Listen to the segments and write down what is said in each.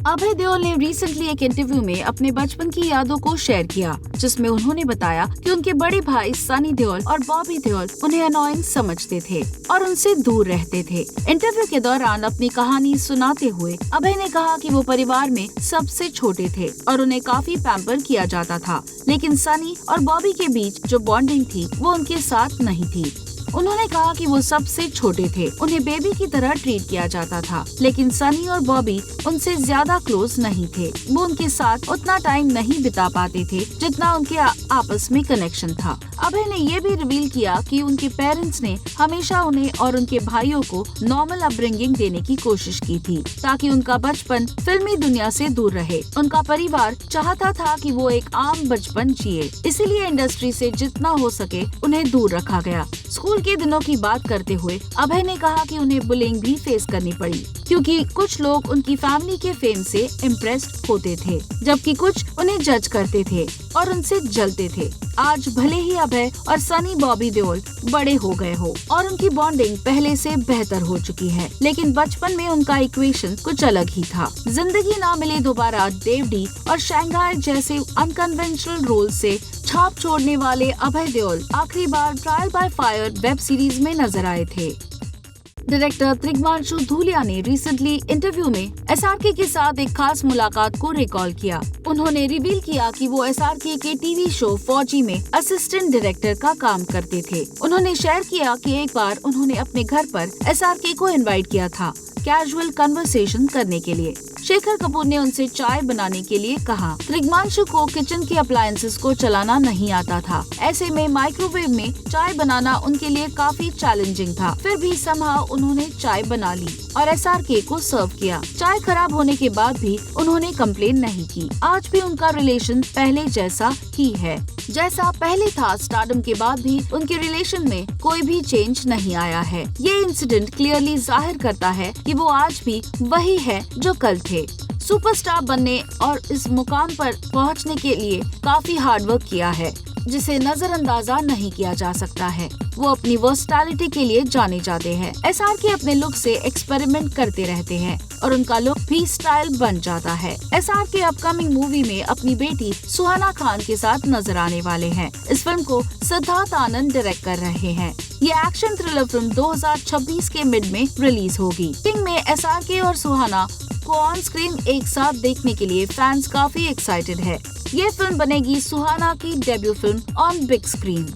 अभय देओल ने रिसेंटली एक इंटरव्यू में अपने बचपन की यादों को शेयर किया, जिसमें उन्होंने बताया कि उनके बड़े भाई सनी देओल और बॉबी देओल उन्हें अनोइंग समझते थे और उनसे दूर रहते थे। इंटरव्यू के दौरान अपनी कहानी सुनाते हुए अभय ने कहा कि वो परिवार में सबसे छोटे थे और उन्हें काफी पैम्पर किया जाता था, लेकिन सनी और बॉबी के बीच जो बॉन्डिंग थी वो उनके साथ नहीं थी। उन्होंने कहा कि वो सबसे छोटे थे, उन्हें बेबी की तरह ट्रीट किया जाता था, लेकिन सनी और बॉबी उनसे ज्यादा क्लोज नहीं थे। वो उनके साथ उतना टाइम नहीं बिता पाते थे जितना उनके आपस में कनेक्शन था। अभय ने ये भी रिवील किया कि उनके पेरेंट्स ने हमेशा उन्हें और उनके भाइयों को नॉर्मल अपब्रिंगिंग देने की कोशिश की थी, ताकि उनका बचपन फिल्मी दुनिया से दूर रहे। उनका परिवार चाहता था कि वो एक आम बचपन जिए, इसीलिए इंडस्ट्री से जितना हो सके उन्हें दूर रखा गया। स्कूल के दिनों की बात करते हुए अभय ने कहा कि उन्हें बुलिंग भी फेस करनी पड़ी, क्योंकि कुछ लोग उनकी फैमिली के फेम से इम्प्रेस्ड होते थे, जबकि कुछ उन्हें जज करते थे और उनसे जलते थे। आज भले ही अभय और सनी बॉबी देओल बड़े हो गए हो और उनकी बॉन्डिंग पहले से बेहतर हो चुकी है, लेकिन बचपन में उनका इक्वेशन कुछ अलग ही था। जिंदगी ना मिले दोबारा, देवडी और शंघाई जैसे अनकन्वेंशनल रोल से छाप छोड़ने वाले अभय देओल आखिरी बार trial by fire web series में नजर आए थे। डायरेक्टर त्रिग्मांशु धूलिया ने रिसेंटली इंटरव्यू में एसआरके के साथ एक खास मुलाकात को रिकॉल किया। उन्होंने रिवील किया कि वो एसआरके के टीवी शो फौजी में असिस्टेंट डायरेक्टर का काम करते थे। उन्होंने शेयर किया कि एक बार उन्होंने अपने घर पर एसआरके को इनवाइट किया था कैजुअल कन्वर्सेशन करने के लिए। शेखर कपूर ने उनसे चाय बनाने के लिए कहा। त्रिग्मांशु को किचन के अप्लायंसेस को चलाना नहीं आता था, ऐसे में माइक्रोवेव में चाय बनाना उनके लिए काफी चैलेंजिंग था। फिर भी समहाउ उन्होंने चाय बना ली और एसआरके को सर्व किया। चाय खराब होने के बाद भी उन्होंने कंप्लेन नहीं की। आज भी उनका रिलेशन पहले जैसा ही है जैसा पहले था। स्टारडम के बाद भी उनके रिलेशन में कोई भी चेंज नहीं आया है। ये इंसिडेंट क्लियरली जाहिर करता है कि वो आज भी वही है जो कल थे। सुपरस्टार बनने और इस मुकाम पर पहुंचने के लिए काफी हार्डवर्क किया है, जिसे नजरअंदाजा नहीं किया जा सकता है। वो अपनी वर्सटैलिटी के लिए जाने जाते हैं। एसआरके अपने लुक से एक्सपेरिमेंट करते रहते हैं और उनका लुक भी स्टाइल बन जाता है। एसआरके अपकमिंग मूवी में अपनी बेटी सुहाना खान के साथ नजर आने वाले हैं। इस फिल्म को सिद्धार्थ आनंद डायरेक्ट कर रहे हैं। ये एक्शन थ्रिलर फिल्म 2026 के मिड में रिलीज होगी। किंग में एसआरके और सुहाना को ऑन स्क्रीन एक साथ देखने के लिए फैंस काफी एक्साइटेड है। ये फिल्म बनेगी सुहाना की debut film on big screen.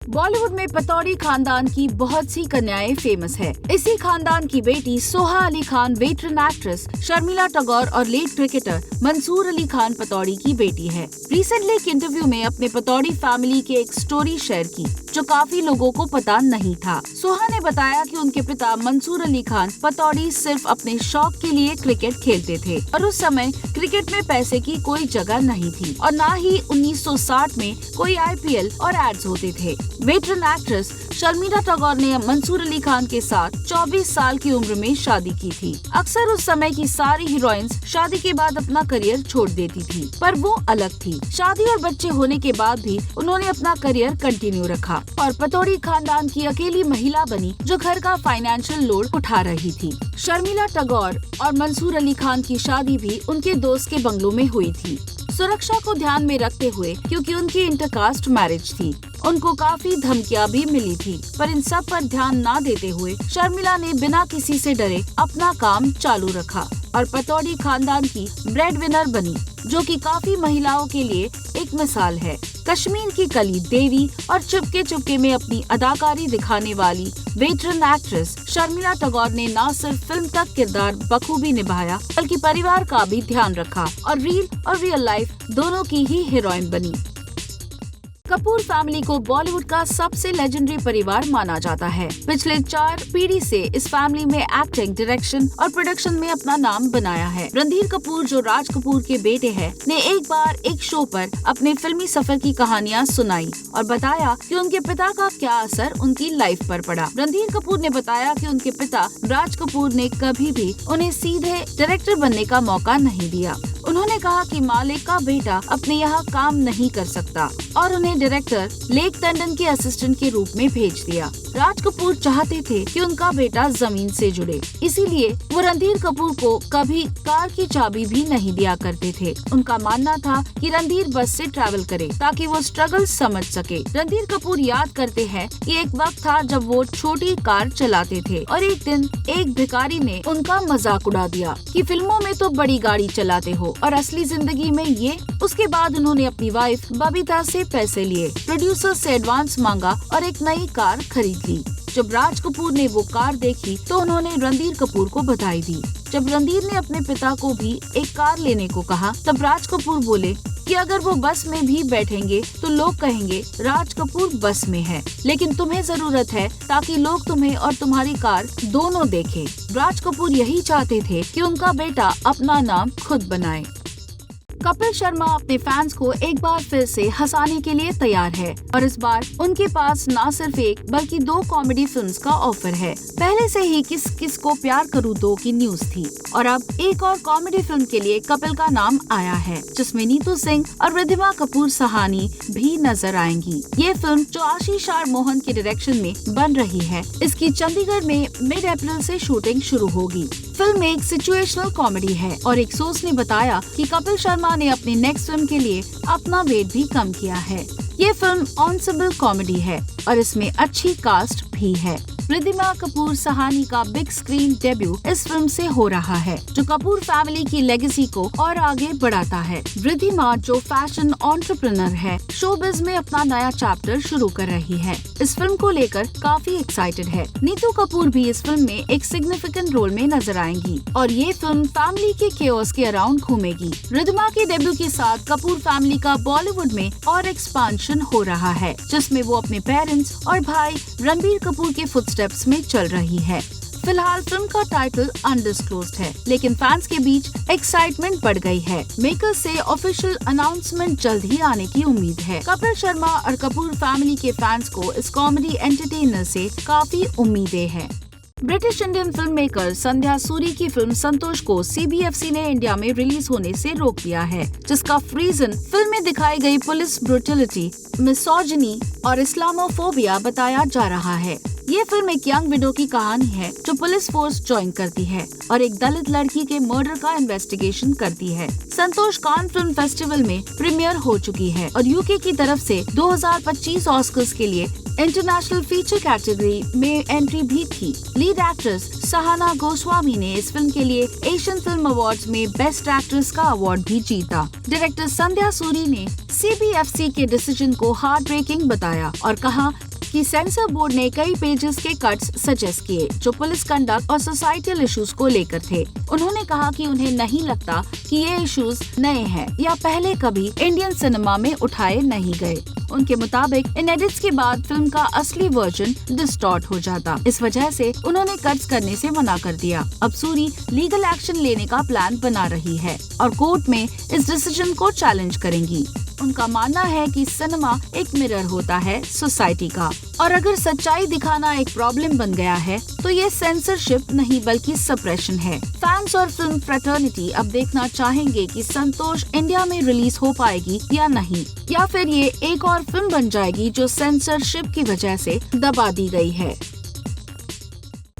Bollywood में पतौड़ी खानदान की बहुत सी कन्याएं फेमस है। इसी खानदान की बेटी सोहा अली खान वेटरन एक्ट्रेस शर्मिला टैगोर और लेट क्रिकेटर मंसूर अली खान पतौड़ी की बेटी है। रिसेंटली एक इंटरव्यू में अपने पतौड़ी फैमिली की एक स्टोरी शेयर की, जो काफी लोगों को पता नहीं था। सोहा ने बताया कि उनके पिता मंसूर अली खान पतौड़ी सिर्फ अपने शौक के लिए क्रिकेट खेलते थे और उस समय क्रिकेट में पैसे की कोई जगह नहीं थी और न ही 1960 में कोई आईपीएल और एड्स होते थे। वेटरन एक्ट्रेस शर्मिला टैगोर ने मंसूर अली खान के साथ 24 साल की उम्र में शादी की थी। अक्सर उस समय की सारी हीरोइंस शादी के बाद अपना करियर छोड़ देती थी, पर वो अलग थी। शादी और बच्चे होने के बाद भी उन्होंने अपना करियर कंटिन्यू रखा और पतौड़ी खानदान की अकेली महिला बनी जो घर का फाइनेंशियल लोड उठा रही थी। शर्मिला टैगोर और मंसूर अली खान की शादी भी उनके दोस्त के बंगलों में हुई थी, सुरक्षा को ध्यान में रखते हुए, क्योंकि उनकी इंटरकास्ट मैरिज थी। उनको काफी धमकियां भी मिली थी, पर इन सब पर ध्यान न देते हुए शर्मिला ने बिना किसी से डरे अपना काम चालू रखा और पतौड़ी खानदान की ब्रेड विनर बनी, जो कि काफी महिलाओं के लिए एक मिसाल है। कश्मीर की कली देवी और चुपके चुपके में अपनी अदाकारी दिखाने वाली वेटरन एक्ट्रेस शर्मिला टैगोर ने न सिर्फ फिल्म तक किरदार बखूबी निभाया, बल्कि परिवार का भी ध्यान रखा और रियल लाइफ दोनों की ही हीरोइन बनी। कपूर फैमिली को बॉलीवुड का सबसे लेजेंडरी परिवार माना जाता है। पिछले 4 पीढ़ी से इस फैमिली में एक्टिंग, डायरेक्शन और प्रोडक्शन में अपना नाम बनाया है। रणधीर कपूर, जो राज कपूर के बेटे हैं, ने एक बार एक शो पर अपने फिल्मी सफर की कहानियां सुनाई और बताया कि उनके पिता का क्या असर उनकी लाइफ पर पड़ा। रणधीर कपूर ने बताया कि उनके पिता राज कपूर ने कभी भी उन्हें सीधे डायरेक्टर बनने का मौका नहीं दिया। उन्होंने उन्होंने कहा कि मालिक का बेटा अपने यहाँ काम नहीं कर सकता और उन्हें डायरेक्टर लेक टंडन के असिस्टेंट के रूप में भेज दिया। राज कपूर चाहते थे कि उनका बेटा जमीन से जुड़े, इसीलिए वो रणधीर कपूर को कभी कार की चाबी भी नहीं दिया करते थे। उनका मानना था कि रणधीर बस से ट्रैवल करे ताकि वो स्ट्रगल समझ सके। रणधीर कपूर याद करते हैं कि एक वक्त था जब वो छोटी कार चलाते थे और एक दिन एक भिखारी ने उनका मजाक उड़ा दिया कि फिल्मों में तो बड़ी गाड़ी चलाते हो और असली जिंदगी में ये। उसके बाद उन्होंने अपनी वाइफ बबीता से पैसे लिए, प्रोड्यूसर से एडवांस मांगा और एक नई कार खरीद ली। जब राज कपूर ने वो कार देखी तो उन्होंने रणधीर कपूर को बधाई दी। जब रणधीर ने अपने पिता को भी एक कार लेने को कहा तब राज कपूर बोले कि अगर वो बस में भी बैठेंगे तो लोग कहेंगे राज कपूर बस में है, लेकिन तुम्हें जरूरत है ताकि लोग तुम्हें और तुम्हारी कार दोनों देखें। राज कपूर यही चाहते थे कि उनका बेटा अपना नाम खुद बनाए। कपिल शर्मा अपने फैंस को एक बार फिर से हंसाने के लिए तैयार है और इस बार उनके पास न सिर्फ एक बल्कि 2 कॉमेडी फिल्म्स का ऑफर है। पहले से ही किस किस को प्यार करूं 2 की न्यूज थी और अब एक और कॉमेडी फिल्म के लिए कपिल का नाम आया है, जिसमें नीतू सिंह और रिद्धिमा कपूर सहानी भी नजर आएंगी। ये फिल्म जो आशीष आर मोहन के डायरेक्शन में बन रही है, इसकी चंडीगढ़ में मिड अप्रैल से शूटिंग शुरू होगी। फिल्म एक सिचुएशनल कॉमेडी है और एक सोर्स ने बताया कि कपिल शर्मा ने अपनी नेक्स्ट फिल्म के लिए अपना वेट भी कम किया है। ये फिल्म ऑनसेबल कॉमेडी है और इसमें अच्छी कास्ट भी है। रिद्धिमा कपूर सहानी का बिग स्क्रीन डेब्यू इस फिल्म से हो रहा है, जो कपूर फैमिली की लेगेसी को और आगे बढ़ाता है। रिद्धिमा जो फैशन एंटरप्रेन्योर है, शोबिज में अपना नया चैप्टर शुरू कर रही है। इस फिल्म को लेकर काफी एक्साइटेड है। नीतू कपूर भी इस फिल्म में एक सिग्निफिकेंट रोल में नजर आएंगी और ये फिल्म फैमिली के केओस के अराउंड घूमेगी। रिद्धिमा के डेब्यू के साथ कपूर फैमिली का बॉलीवुड में और एक्सपांशन हो रहा है, जिसमें वो अपने पेरेंट्स और भाई रणबीर कपूर के फुटस्टेप्स में चल रही है। फिलहाल फिल्म का टाइटल अनडिस्क्लोज्ड है, लेकिन फैंस के बीच एक्साइटमेंट बढ़ गई है। मेकर्स से ऑफिशियल अनाउंसमेंट जल्द ही आने की उम्मीद है। कपिल शर्मा और कपूर फैमिली के फैंस को इस कॉमेडी एंटरटेनर से काफी उम्मीदें हैं। ब्रिटिश इंडियन फिल्म मेकर संध्या सूरी की फिल्म संतोष को CBFC ने इंडिया में रिलीज होने से रोक दिया है, जिसका रीजन फिल्म में दिखाई गई पुलिस ब्रूटलिटी, मिसोजिनी और इस्लामोफोबिया बताया जा रहा है। ये फिल्म एक यंग विडो की कहानी है जो पुलिस फोर्स ज्वाइन करती है और एक दलित लड़की के मर्डर का इन्वेस्टिगेशन करती है। संतोष कान फिल्म फेस्टिवल में प्रीमियर हो चुकी है और UK की तरफ से 2025 ऑस्कर्स के लिए इंटरनेशनल फीचर कैटेगरी में एंट्री भी थी। लीड एक्ट्रेस सहाना गोस्वामी ने इस फिल्म के लिए एशियन फिल्म अवार्ड्स में बेस्ट एक्ट्रेस का अवार्ड भी जीता। डायरेक्टर संध्या सूरी ने CBFC के डिसीजन को हार्ट ब्रेकिंग बताया और कहा कि सेंसर बोर्ड ने कई पेजेस के कट्स सजेस्ट किए जो पुलिस कंडक्ट और सोसाइटल इश्यूज को लेकर थे। उन्होंने कहा कि उन्हें नहीं लगता कि ये इश्यूज नए हैं या पहले कभी इंडियन सिनेमा में उठाए नहीं गए। उनके मुताबिक इन एडिट्स के बाद फिल्म का असली वर्जन डिस्टॉर्ट हो जाता। इस वजह से उन्होंने कट्स करने से मना कर दिया। अब सूरी लीगल एक्शन लेने का प्लान बना रही है और कोर्ट में इस डिसीजन को चैलेंज करेंगी। उनका मानना है कि सिनेमा एक मिरर होता है सोसाइटी का और अगर सच्चाई दिखाना एक प्रॉब्लम बन गया है तो ये सेंसरशिप नहीं बल्कि सप्रेशन है। फैंस और फिल्म फ्रेटर्निटी अब देखना चाहेंगे कि संतोष इंडिया में रिलीज हो पाएगी या नहीं, या फिर ये एक और फिल्म बन जाएगी जो सेंसरशिप की वजह से दबा दी गई है।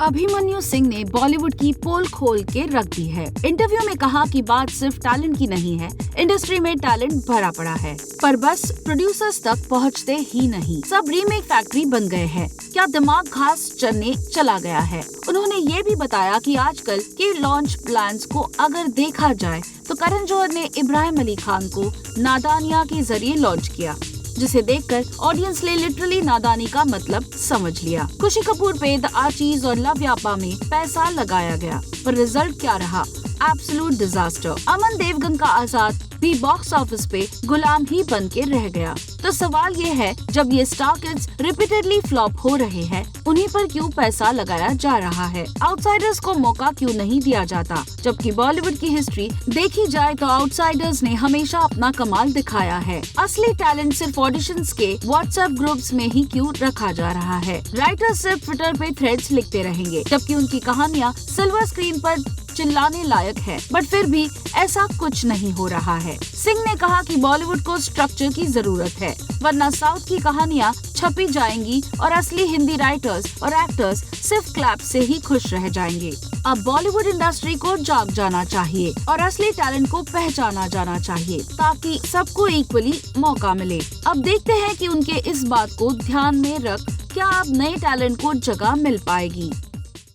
अभिमन्यु सिंह ने बॉलीवुड की पोल खोल के रख दी है। इंटरव्यू में कहा कि बात सिर्फ टैलेंट की नहीं है, इंडस्ट्री में टैलेंट भरा पड़ा है, पर बस प्रोड्यूसर्स तक पहुंचते ही नहीं। सब रीमेक फैक्ट्री बन गए हैं, क्या दिमाग घास चरने चला गया है। उन्होंने ये भी बताया कि आजकल के लॉन्च प्लान्स को अगर देखा जाए तो करण जौहर ने इब्राहिम अली खान को नादानिया के जरिए लॉन्च किया, जिसे देखकर ऑडियंस ने लिटरली नादानी का मतलब समझ लिया। खुशी कपूर पे द आर्चीज और लव व्यापा में पैसा लगाया गया, पर रिजल्ट क्या रहा? Absolute disaster. अमन देवगन का आजाद भी बॉक्स ऑफिस पे गुलाम ही बन के रह गया। तो सवाल ये है, जब ये स्टार किड्स रिपीटेडली फ्लॉप हो रहे हैं, उन्हीं पर क्यों पैसा लगाया जा रहा है? आउटसाइडर्स को मौका क्यों नहीं दिया जाता? जबकि बॉलीवुड की हिस्ट्री देखी जाए तो आउटसाइडर्स ने हमेशा अपना कमाल दिखाया है। असली टैलेंट सिर्फ ऑडिशंस के व्हाट्सएप ग्रुप्स में ही क्यों रखा जा रहा है? राइटर्स सिर्फ ट्विटर पे थ्रेड्स लिखते रहेंगे, जबकि उनकी कहानियाँ सिल्वर स्क्रीन पर चिल्लाने लायक है, बट फिर भी ऐसा कुछ नहीं हो रहा है। सिंह ने कहा कि बॉलीवुड को स्ट्रक्चर की जरूरत है, वरना साउथ की कहानियाँ छपी जाएंगी और असली हिंदी राइटर्स और एक्टर्स सिर्फ क्लैप से ही खुश रह जाएंगे। अब बॉलीवुड इंडस्ट्री को जाग जाना चाहिए और असली टैलेंट को पहचाना जाना चाहिए, ताकि सबको इक्वली मौका मिले। अब देखते हैं कि उनके इस बात को ध्यान में रख क्या अब नए टैलेंट को जगह मिल पाएगी।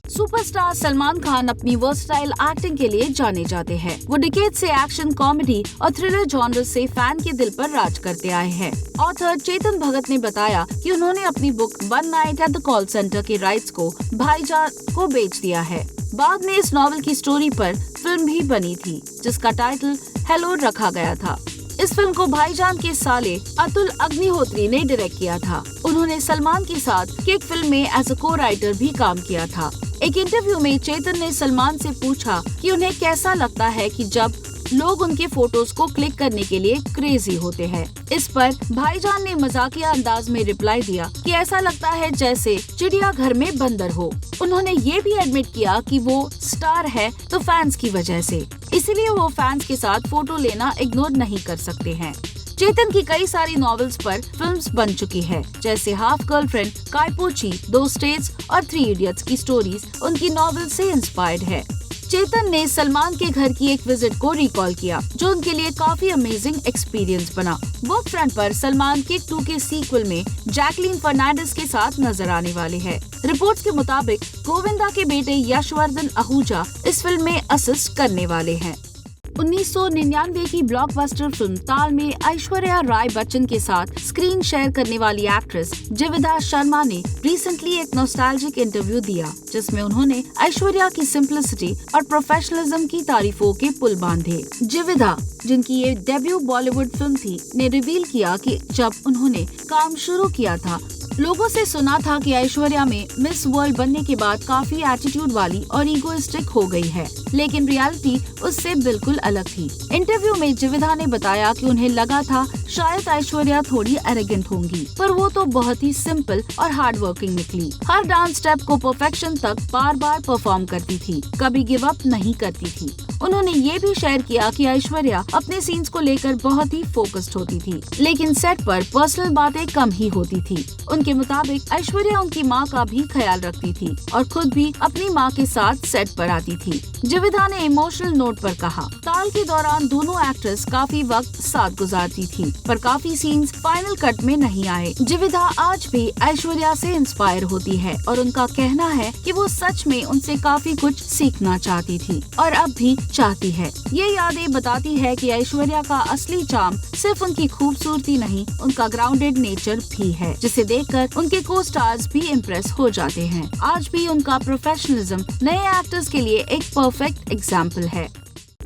सुपरस्टार सलमान खान अपनी वर्सटाइल एक्टिंग के लिए जाने जाते हैं। वो डिकेड से एक्शन, कॉमेडी और थ्रिलर जॉनर से फैन के दिल पर राज करते आए हैं। ऑथर चेतन भगत ने बताया कि उन्होंने अपनी book one night at the call centre के राइट्स को भाईजान को बेच दिया है। बाद में इस नॉवेल की स्टोरी पर फिल्म भी बनी थी, जिसका टाइटल हेलो रखा गया था। इस फिल्म को भाईजान के साले अतुल अग्निहोत्री ने डायरेक्ट किया था। उन्होंने सलमान के साथ किक फिल्म में एज अ को राइटर भी काम किया था। एक इंटरव्यू में चेतन ने सलमान से पूछा कि उन्हें कैसा लगता है कि जब लोग उनके फोटोज को क्लिक करने के लिए क्रेजी होते हैं। इस पर भाईजान ने मजाकिया अंदाज में रिप्लाई दिया कि ऐसा लगता है जैसे चिड़ियाघर में बंदर हो। उन्होंने ये भी एडमिट किया कि वो स्टार है तो फैंस की वजह से, इसीलिए वो फैंस के साथ फोटो लेना इग्नोर नहीं कर सकते हैं। चेतन की कई सारी नॉवेल्स पर फिल्म्स बन चुकी है, जैसे हाफ गर्लफ्रेंड, कायपोची, दो स्टेट्स और 3 इडियट्स की स्टोरीज उनकी नॉवेल से इंस्पायर्ड है। चेतन ने सलमान के घर की एक विजिट को रिकॉल किया, जो उनके लिए काफी अमेजिंग एक्सपीरियंस बना। वर्क फ्रंट पर सलमान किक 2 के सीक्वल में जैकलीन फर्नांडिस के साथ नजर आने वाले हैं। रिपोर्ट्स के मुताबिक गोविंदा के बेटे यशवर्धन आहूजा इस फिल्म में असिस्ट करने वाले हैं। 1999 की ब्लॉकबस्टर फिल्म ताल में ऐश्वर्या राय बच्चन के साथ स्क्रीन शेयर करने वाली एक्ट्रेस जिवेदा शर्मा ने रिसेंटली एक नॉस्टैल्जिक इंटरव्यू दिया, जिसमें उन्होंने ऐश्वर्या की सिंप्लिसिटी और प्रोफेशनलिज्म की तारीफों के पुल बांधे। जिवेदा, जिनकी ये डेब्यू बॉलीवुड फिल्म थी, ने रिवील किया कि जब उन्होंने काम शुरू किया था, लोगों से सुना था कि ऐश्वर्या में मिस वर्ल्ड बनने के बाद काफी एटीट्यूड वाली और ईगोइस्टिक हो गई है, लेकिन रियलिटी उससे बिल्कुल अलग थी। इंटरव्यू में जिवेदा ने बताया कि उन्हें लगा था शायद ऐश्वर्या थोड़ी एरोगेंट होंगी, पर वो तो बहुत ही सिंपल और हार्ड वर्किंग निकली। हर डांस स्टेप को परफेक्शन तक बार बार परफॉर्म करती थी, कभी गिव अप नहीं करती थी। उन्होंने ये भी शेयर किया कि ऐश्वर्या अपने सीन्स को लेकर बहुत ही फोकस्ड होती थी, लेकिन सेट पर पर्सनल बातें कम ही होती थी। उनके मुताबिक ऐश्वर्या उनकी माँ का भी ख्याल रखती थी और खुद भी अपनी माँ के साथ सेट पर आती थी। जिवेदा ने इमोशनल नोट पर कहा, ताल के दौरान दोनों एक्ट्रेस काफी वक्त साथ गुजारती थी, पर काफी सीन्स फाइनल कट में नहीं आए। जिवेदा आज भी ऐश्वर्या से इंस्पायर होती है और उनका कहना है कि वो सच में उनसे काफी कुछ सीखना चाहती थी और अब भी चाहती है। ये यादें बताती है कि ऐश्वर्या का असली चार्म सिर्फ उनकी खूबसूरती नहीं, उनका ग्राउंडेड नेचर भी है, जिसे देखकर उनके को स्टार्स भी इम्प्रेस हो जाते हैं। आज भी उनका प्रोफेशनलिज्म नए एक्टर्स के लिए एक परफेक्ट एग्जाम्पल है।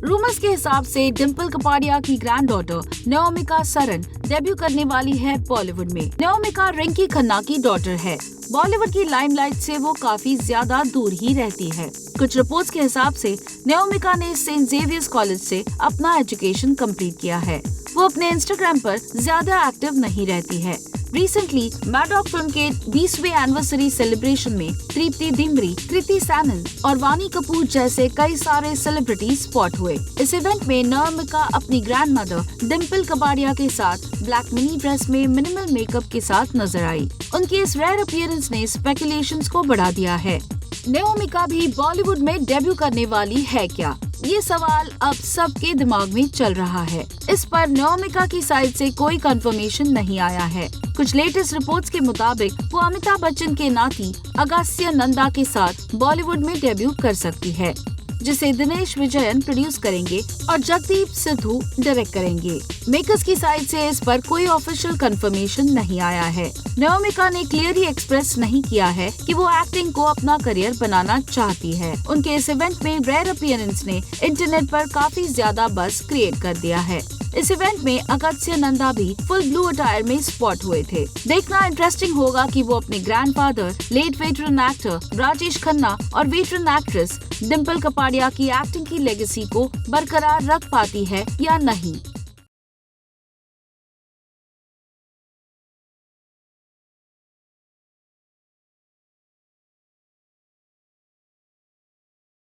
रूमर्स के हिसाब से डिम्पल कपाड़िया की ग्रैंड डॉटर नयोमिका सरन डेब्यू करने वाली है बॉलीवुड में। नयोमिका रिंकी खन्ना की डॉटर है। बॉलीवुड की लाइमलाइट से वो काफी ज्यादा दूर ही रहती है। कुछ रिपोर्ट्स के हिसाब से नयोमिका ने सेंट जेवियर्स कॉलेज से अपना एजुकेशन कंप्लीट किया है। वो अपने इंस्टाग्राम पर ज्यादा एक्टिव नहीं रहती है। रिसेंटली मैडॉक फिल्म के 20वें एनिवर्सरी सेलिब्रेशन में तृप्ति डिमरी, कृति सैनन और वानी कपूर जैसे कई सारे सेलिब्रिटी स्पॉट हुए। इस इवेंट में नयोमिका अपनी ग्रैंड मदर डिम्पल कपाड़िया के साथ ब्लैक मिनी ड्रेस में मिनिमल मेकअप के साथ नजर आई। उनकी इस रेयर अपीयरेंस ने स्पेकुलेशंस को बढ़ा दिया है। नयोमिका भी बॉलीवुड में डेब्यू करने वाली है क्या? ये सवाल अब सबके दिमाग में चल रहा है। इस पर नयोमिका की साइड से कोई कंफर्मेशन नहीं आया है। कुछ लेटेस्ट रिपोर्ट्स के मुताबिक वो अमिताभ बच्चन के नाती अगस्त्य नंदा के साथ बॉलीवुड में डेब्यू कर सकती है, जिसे दिनेश विजयन प्रोड्यूस करेंगे और जगदीप सिद्धू डायरेक्ट करेंगे। मेकर्स की साइड से इस पर कोई ऑफिशियल कंफर्मेशन नहीं आया है। नयोमिका ने क्लियरली एक्सप्रेस नहीं किया है कि वो एक्टिंग को अपना करियर बनाना चाहती है। उनके इस इवेंट में रेयर अपीयरेंस ने इंटरनेट पर काफी ज्यादा बज़ क्रिएट कर दिया है। इस इवेंट में अगस्त्य नंदा भी फुल ब्लू अटायर में स्पॉट हुए थे। देखना इंटरेस्टिंग होगा कि वो अपने grandfather, late veteran actor Rajesh Khanna और वेटरन एक्ट्रेस डिम्पल कपाड़िया की एक्टिंग की लेगेसी को बरकरार रख पाती है या नहीं।